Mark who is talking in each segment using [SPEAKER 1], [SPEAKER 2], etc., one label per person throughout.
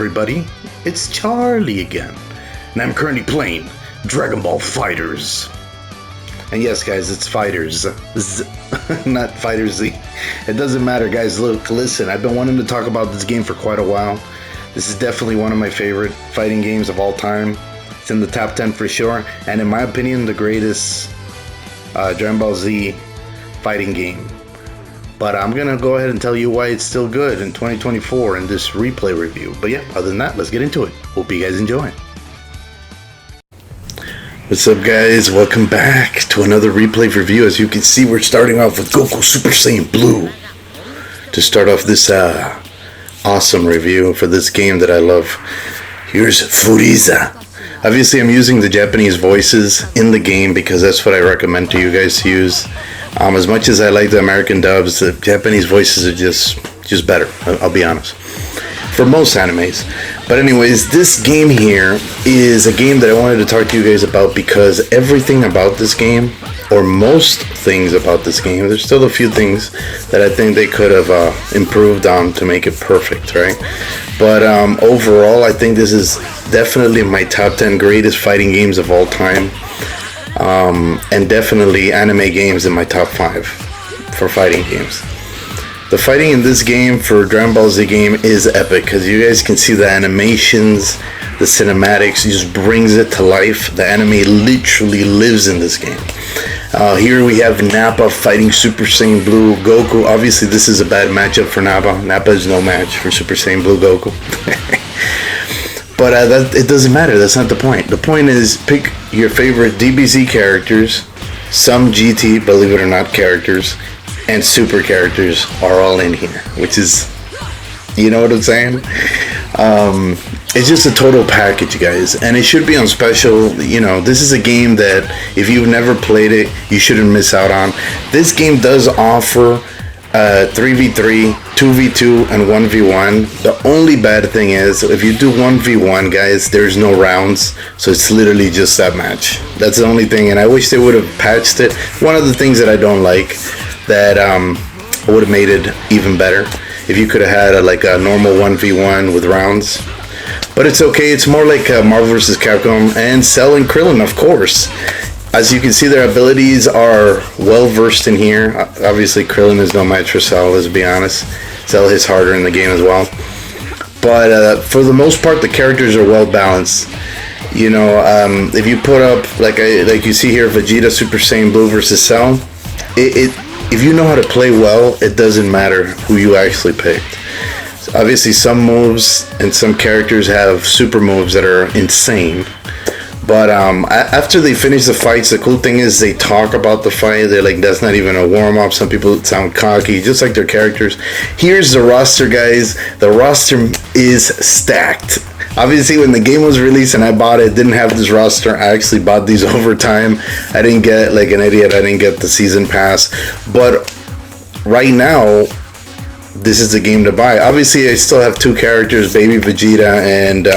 [SPEAKER 1] everybody, it's Charlie again, and I'm currently playing Dragon Ball FighterZ. And yes guys, it's FighterZ, not FighterZ. It doesn't matter guys, look, listen, I've been wanting to talk about this game for quite a while. This is definitely one of my favorite fighting games of all time. It's in the top 10 for sure, and in my opinion, the greatest Dragon Ball Z fighting game. But I'm gonna go ahead and tell you why it's still good in 2024 in this replay review. But yeah, other than that, let's get into it. Hope you guys enjoy. What's up guys, welcome back to another replay review. As you can see, we're starting off with Goku Super Saiyan Blue to start off this awesome review for this game that I love. Here's Frieza. Obviously I'm using the Japanese voices in the game because that's what I recommend to you guys to use. As much as I like the American dubs, the Japanese voices are just better, I'll be honest, for most animes. But anyways, this game here is a game that I wanted to talk to you guys about because everything about this game, or most things about this game, there's still a few things that I think they could have improved on to make it perfect, right? But overall, I think this is definitely my top 10 greatest fighting games of all time. And definitely anime games in my top 5 for fighting games. The fighting in this game for Dragon Ball Z game is epic because you guys can see the animations, the cinematics, just brings it to life. The anime literally lives in this game. Here we have Nappa fighting Super Saiyan Blue Goku. Obviously this is a bad matchup for Nappa. Nappa is no match for Super Saiyan Blue Goku. But it doesn't matter, that's not the point. The point is pick your favorite DBZ characters, some GT, believe it or not, characters, and super characters are all in here, which is, you know what I'm saying? It's just a total package, guys, and it should be on special. You know, this is a game that if you've never played it, you shouldn't miss out on. This game does offer 3v3, 2v2, and 1v1. The only bad thing is if you do 1v1, guys, there's no rounds, so it's literally just that match. That's the only thing, and I wish they would have patched it. One of the things that I don't like that would have made it even better if you could have had a normal 1v1 with rounds. But it's okay, it's more like Marvel vs. Capcom and Cell and Krillin, of course. As you can see, their abilities are well versed in here. Obviously, Krillin is no match for Cell, let's be honest. Cell hits harder in the game as well. But for the most part, the characters are well balanced. You know, if you put up, like you see here, Vegeta Super Saiyan Blue versus Cell, if you know how to play well, it doesn't matter who you actually picked. Obviously, some moves and some characters have super moves that are insane. But after they finish the fights, the cool thing is they talk about the fight. They're like, that's not even a warm-up. Some people sound cocky, just like their characters. Here's the roster, guys. The roster is stacked. Obviously, when the game was released and I bought it, didn't have this roster. I actually bought these over time. I didn't get, like an idiot, I didn't get the season pass. But right now, this is the game to buy. Obviously, I still have two characters, Baby Vegeta and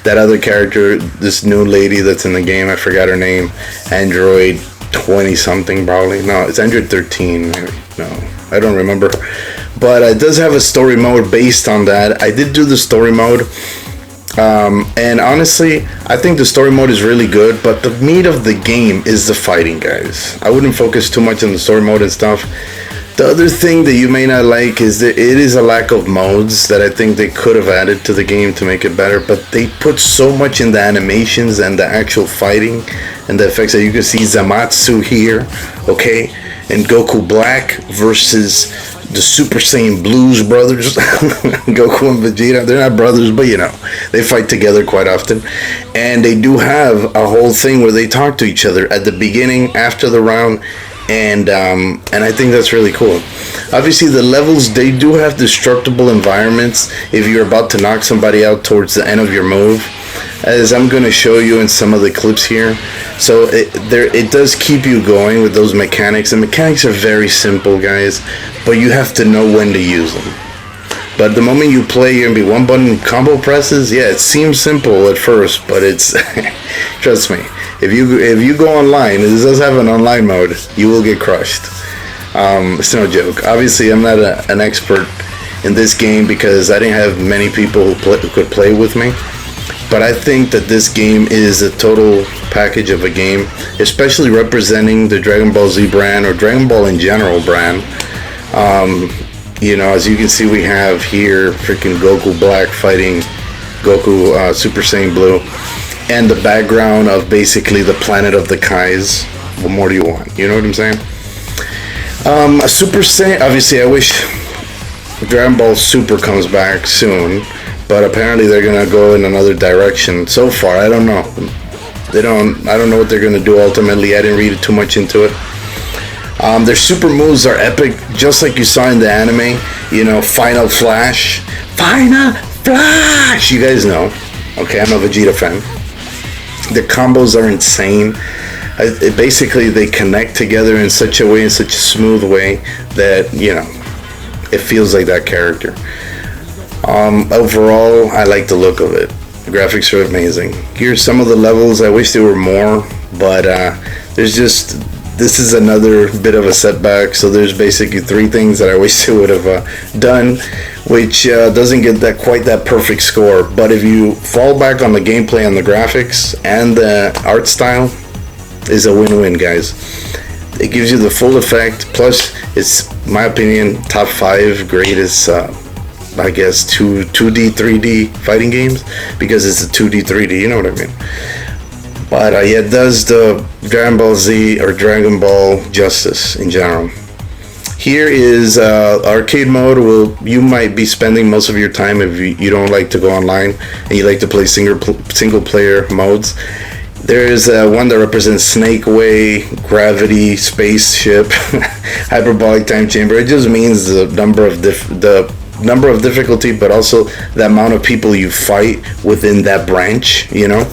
[SPEAKER 1] that other character, this new lady that's in the game. I forgot her name. Android 20 something probably. No, it's Android 13. No, I don't remember. But it does have a story mode based on that. I did do the story mode. And honestly, I think the story mode is really good, but the meat of the game is the fighting, guys. I wouldn't focus too much on the story mode and stuff. The other thing that you may not like is that it is a lack of modes that I think they could have added to the game to make it better, but they put so much in the animations and the actual fighting and the effects that you can see Zamasu here, okay, and Goku Black versus the Super Saiyan Blues brothers, Goku and Vegeta. They're not brothers, but you know, they fight together quite often. And they do have a whole thing where they talk to each other at the beginning, after the round, and I think that's really cool. Obviously, the levels, they do have destructible environments if you're about to knock somebody out towards the end of your move, as I'm going to show you in some of the clips here. So it does keep you going with those mechanics. The mechanics are very simple, guys, but you have to know when to use them. But the moment you play, you're going to be one button combo presses. Yeah, it seems simple at first, but it's trust me, if you go online, this does have an online mode, you will get crushed. It's no joke. Obviously, I'm not an expert in this game because I didn't have many people who could play with me. But I think that this game is a total package of a game, especially representing the Dragon Ball Z brand, or Dragon Ball in general brand. You know, as you can see, we have here freaking Goku Black fighting Goku Super Saiyan Blue, and the background of basically the planet of the Kais. What more do you want? You know what I'm saying? A Super Saiyan, obviously I wish Dragon Ball Super comes back soon, but apparently they're gonna go in another direction. So far, I don't know. I don't know what they're gonna do ultimately. I didn't read too much into it. Their super moves are epic, just like you saw in the anime. You know, Final Flash. You guys know. Okay, I'm a Vegeta fan. The combos are insane. Basically, they connect together in such a way, in such a smooth way that, you know, it feels like that character. Overall, I like the look of it. The graphics are amazing. Here's some of the levels. I wish there were more, but this is another bit of a setback. So there's basically 3 things that I wish they would have done, which doesn't get quite that perfect score. But if you fall back on the gameplay and the graphics and the art style, is a win-win, guys. It gives you the full effect. Plus, it's, in my opinion, top 5 greatest, I guess, 2D, 3D fighting games, because it's a 2D, 3D. You know what I mean? But yeah, it does the Dragon Ball Z or Dragon Ball justice in general. Here is arcade mode. Well, you might be spending most of your time if you don't like to go online and you like to play single player modes. There is one that represents Snake Way, Gravity, Spaceship, Hyperbolic Time Chamber. It just means the number of difficulty, but also the amount of people you fight within that branch, you know.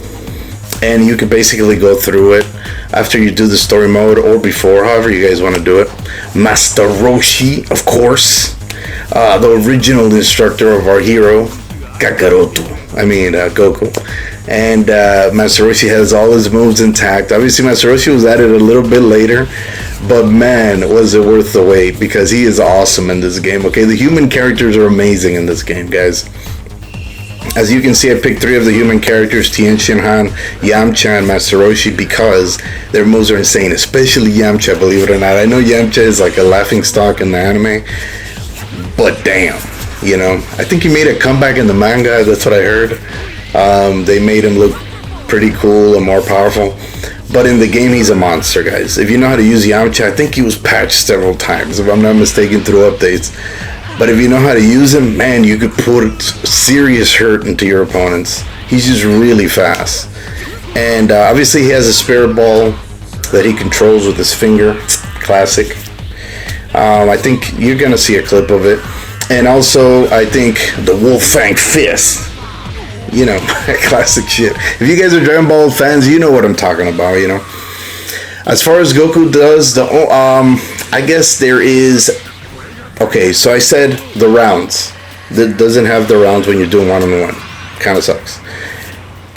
[SPEAKER 1] And you can basically go through it after you do the story mode or before, however you guys want to do it. Master Roshi, of course, the original instructor of our hero, Goku. And Master Roshi has all his moves intact. Obviously, Master Roshi was added a little bit later, but man, was it worth the wait, because he is awesome in this game. Okay, the human characters are amazing in this game, guys. As you can see, I picked 3 of the human characters, Tien Shinhan, Yamcha, and Master Roshi, because their moves are insane, especially Yamcha, believe it or not. I know Yamcha is like a laughingstock in the anime, but damn, you know. I think he made a comeback in the manga, that's what I heard. They made him look pretty cool and more powerful. But in the game, he's a monster, guys. If you know how to use Yamcha, I think he was patched several times, if I'm not mistaken, through updates. But if you know how to use him, man, you could put serious hurt into your opponents. He's just really fast. And obviously he has a spirit ball that he controls with his finger. Classic. I think you're going to see a clip of it. And also, I think the Wolf Fang Fist. You know, classic shit. If you guys are Dragon Ball fans, you know what I'm talking about, you know. As far as Goku does, I guess there is... Okay, so I said the rounds. That doesn't have the rounds when you're doing one-on-one. Kind of sucks.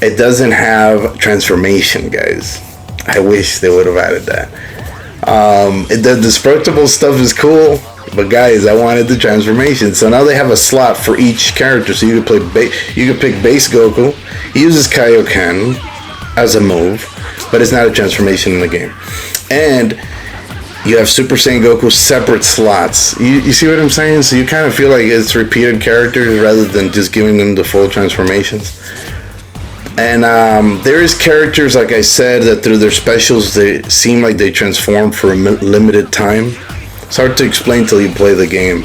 [SPEAKER 1] It doesn't have transformation, guys. I wish they would have added that. The destructible stuff is cool, but guys, I wanted the transformation. So now they have a slot for each character. So you can play. You can pick base Goku. He uses Kaioken as a move, but it's not a transformation in the game. And you have Super Saiyan Goku separate slots. You see what I'm saying? So you kind of feel like it's repeated characters rather than just giving them the full transformations. And there is characters, like I said, that through their specials, they seem like they transform for a limited time. It's hard to explain till you play the game.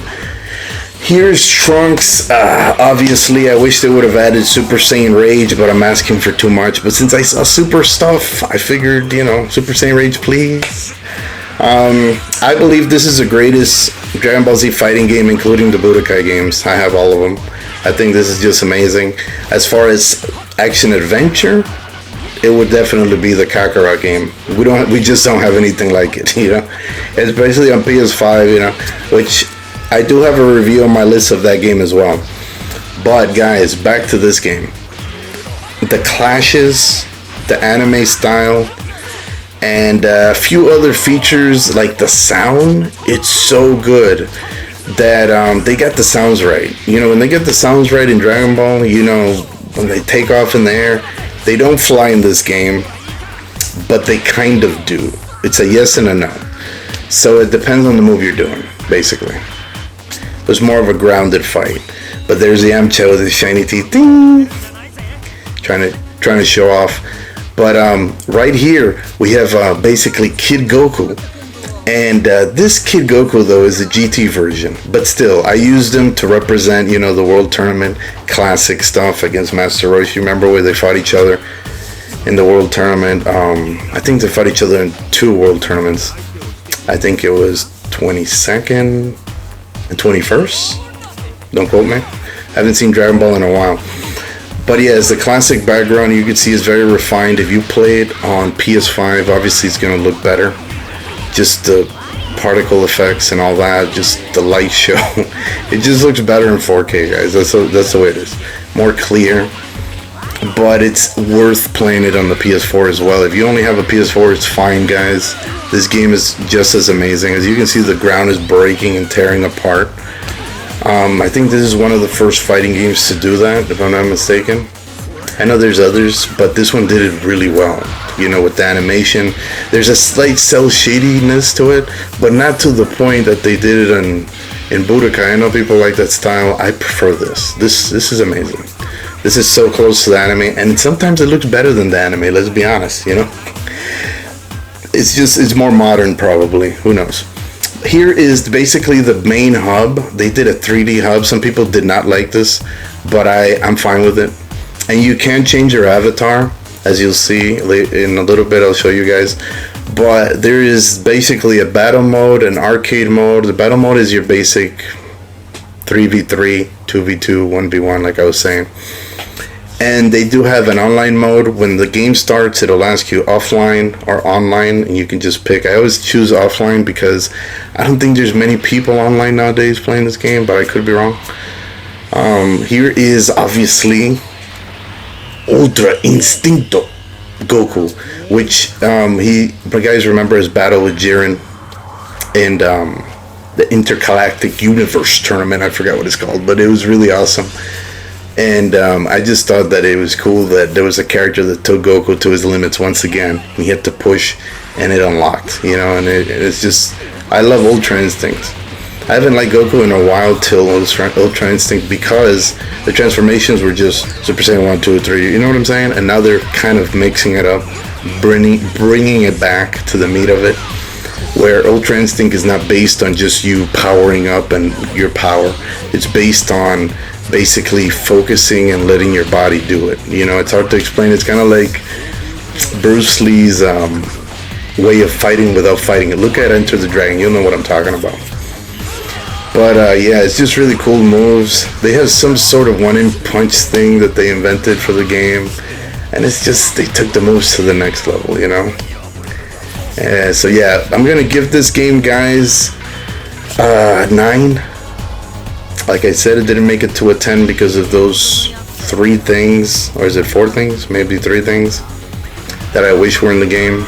[SPEAKER 1] Here's Trunks. Obviously, I wish they would have added Super Saiyan Rage, but I'm asking for too much. But since I saw Super stuff, I figured, you know, Super Saiyan Rage, please. I believe this is the greatest Dragon Ball Z fighting game, including the Budokai games. I have all of them. I think this is just amazing. As far as action adventure, it would definitely be the Kakarot game. We just don't have anything like it, you know. Especially on PS5, you know, which I do have a review on my list of that game as well. But guys, back to this game. The clashes, the anime style, and a few other features like the sound, it's so good. that they got the sounds right. You know, when they get the sounds right in Dragon Ball, you know, when they take off in the air, they don't fly in this game, but they kind of do. It's a yes and a no. So it depends on the move you're doing, basically. It's more of a grounded fight. But there's the Yamcha with his shiny teeth, ding, trying to show off. But right here we have basically Kid Goku. And this Kid Goku, though, is the GT version. But still, I used him to represent, you know, the World Tournament classic stuff against Master Roshi. Remember where they fought each other in the World Tournament? I think they fought each other in 2 World Tournaments. I think it was 22nd and 21st. Don't quote me. I haven't seen Dragon Ball in a while. But yeah, as the classic background, you can see it's very refined. If you play it on ps5, obviously it's going to look better. Just the particle effects and all that, just the light show. It just looks better in 4K, guys. That's the way it is. More clear. But it's worth playing it on the PS4 as well. If you only have a PS4, it's fine, guys. This game is just as amazing. As you can see, the ground is breaking and tearing apart. I think this is one of the first fighting games to do that, if I'm not mistaken. I know there's others, but this one did it really well. You know, with the animation, there's a slight cell shadiness to it, but not to the point that they did it in Budokai. I know people like that style. I prefer this. This is amazing. This is so close to the anime, and sometimes it looks better than the anime. Let's be honest. You know, it's more modern, probably. Who knows? Here is basically the main hub. They did a 3D hub. Some people did not like this, but I'm fine with it. And you can change your avatar, as you'll see in a little bit. I'll show you guys. But there is basically a battle mode, an arcade mode. The battle mode is your basic 3v3, 2v2, 1v1, like I was saying. And they do have an online mode. When the game starts, it'll ask you offline or online, and you can just pick. I always choose offline because I don't think there's many people online nowadays playing this game, but I could be wrong. Here is obviously Ultra Instinto Goku, which you guys remember his battle with Jiren in the Intergalactic Universe Tournament. I forgot what it's called, but it was really awesome. And I just thought that it was cool that there was a character that took Goku to his limits once again. He had to push, and it unlocked, you know, and it's just, I love Ultra Instinct. I haven't liked Goku in a while till Ultra Instinct because the transformations were just Super Saiyan 1, 2, 3, you know what I'm saying? And now they're kind of mixing it up, bringing it back to the meat of it, where Ultra Instinct is not based on just you powering up and your power. It's based on basically focusing and letting your body do it. You know, it's hard to explain. It's kind of like Bruce Lee's way of fighting without fighting it. Look at Enter the Dragon. You'll know what I'm talking about. But yeah, it's just really cool moves. They have some sort of one-in-punch thing that they invented for the game, and it's just, they took the moves to the next level, you know. So yeah, I'm gonna give this game, guys, 9. Like I said, it didn't make it to a 10 because of those 3 things, or is it 4 things? Maybe 3 things that I wish were in the game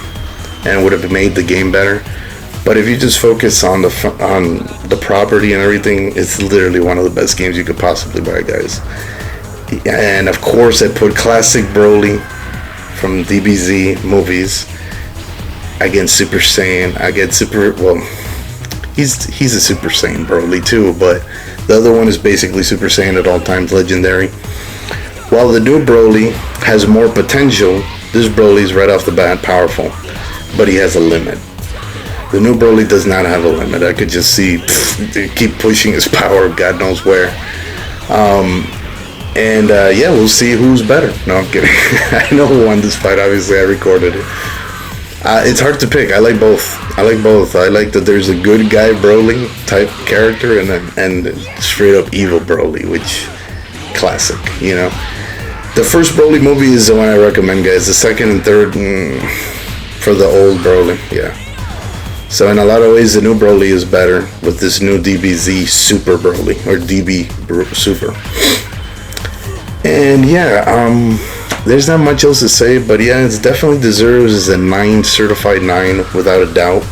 [SPEAKER 1] and would have made the game better. But if you just focus on the property and everything, it's literally one of the best games you could possibly buy, guys. And of course, I put classic Broly from DBZ movies against Super Saiyan. I get he's a Super Saiyan Broly too, but the other one is basically Super Saiyan at all times, legendary. While the new Broly has more potential, this Broly's right off the bat powerful, but he has a limit. The new Broly does not have a limit. I could just see, keep pushing his power, God knows where. Yeah, we'll see who's better. No, I'm kidding. I know who won this fight. Obviously, I recorded it. It's hard to pick. I like both. I like that there's a good guy Broly type character and straight up evil Broly, which classic, you know. The first Broly movie is the one I recommend, guys. The second and third for the old Broly, yeah. So in a lot of ways, the new Broly is better with this new DBZ Super Broly, or DB Super. And yeah, there's not much else to say, but yeah, it definitely deserves a 9, certified 9, without a doubt.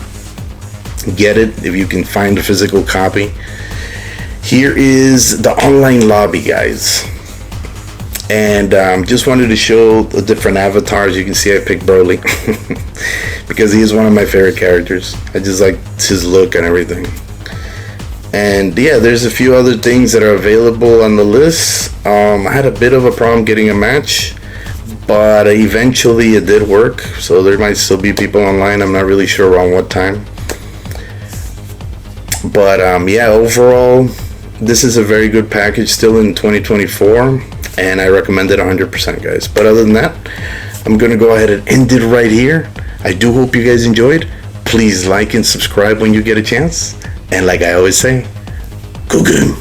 [SPEAKER 1] Get it if you can find a physical copy. Here is the online lobby, guys. And just wanted to show the different avatars. You can see I picked Broly because he is one of my favorite characters. I just like his look and everything. And yeah, there's a few other things that are available on the list. I had a bit of a problem getting a match, but eventually it did work. So there might still be people online. I'm not really sure around what time. But yeah, overall, this is a very good package still in 2024. And I recommend it 100%, guys. But other than that, I'm going to go ahead and end it right here. I do hope you guys enjoyed. Please like and subscribe when you get a chance. And like I always say, go game.